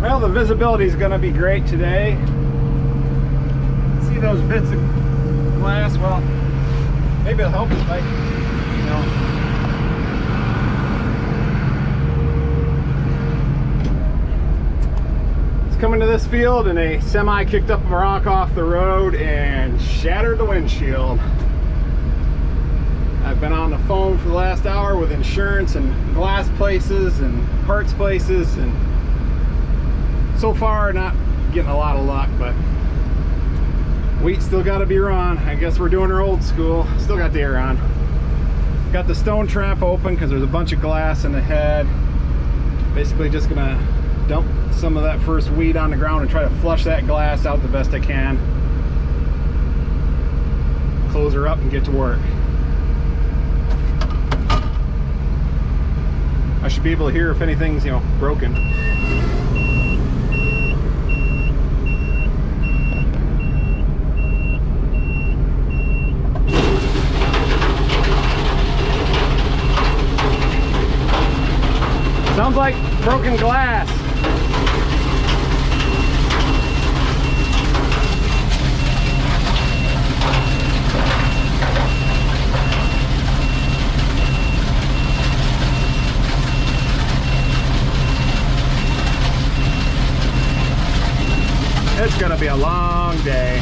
Well, the visibility is going to be great today. See those bits of glass? Well, maybe it'll help if I, coming to this field and a semi kicked up a rock off the road and shattered the windshield. I've been on the phone for the last hour with insurance and glass places and parts places, and so far not getting a lot of luck, but wheat still got to be run. I guess we're doing her old school. Still got the air on. Got the stone trap open because there's a bunch of glass in the head. Basically just gonna dump some of that first weed on the ground and try to flush that glass out the best I can. Close her up and get to work. I should be able to hear if anything's, broken. Sounds like broken glass. It's gonna be a long day.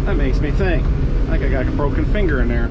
That makes me think. I think I got a broken finger in there.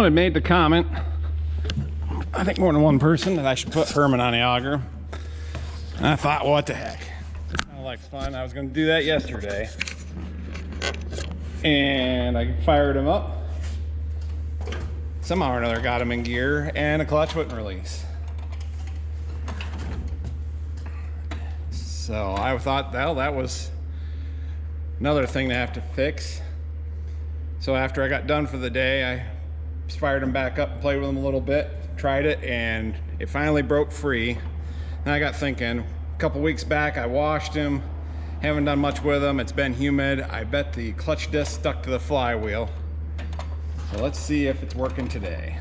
Someone had made the comment, I think more than one person, that I should put Herman on the auger. And I thought, what the heck? It sounded like fun. I was going to do that yesterday. And I fired him up. Somehow or another got him in gear, and the clutch wouldn't release. So I thought, well, that was another thing to have to fix. So after I got done for the day, I fired him back up and played with him a little bit, tried it, and it finally broke free. And I got thinking, a couple weeks back I washed him, haven't done much with him, it's been humid. I bet the clutch disc stuck to the flywheel. So let's see if it's working today.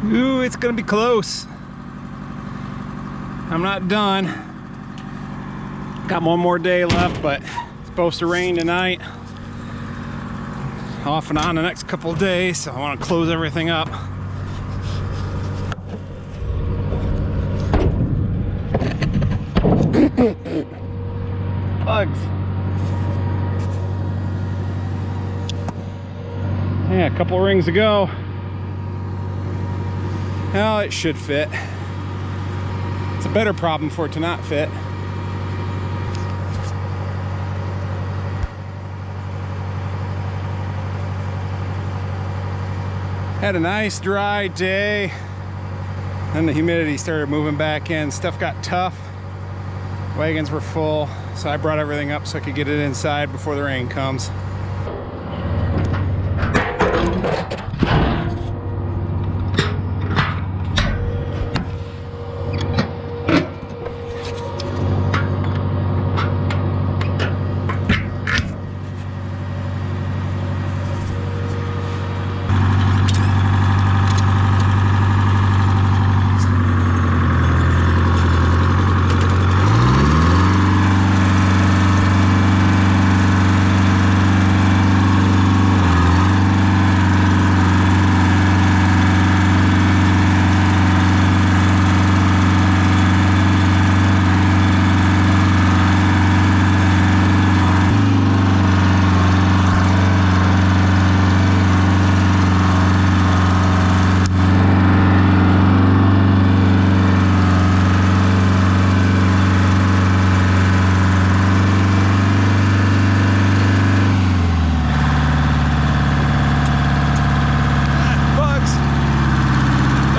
Ooh, it's gonna be close. I'm not done. Got one more day left, but it's supposed to rain tonight. Off and on the next couple of days, so I want to close everything up. Bugs. Yeah, a couple rings to go. Well, it should fit. It's a better problem for it to not fit. Had a nice dry day. Then the humidity started moving back in. Stuff got tough. Wagons were full, so I brought everything up so I could get it inside before the rain comes.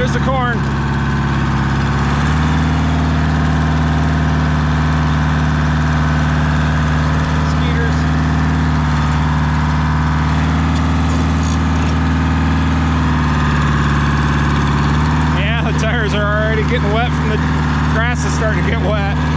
The corn. Skeeters. Yeah, the tires are already getting wet from the grass is starting to get wet.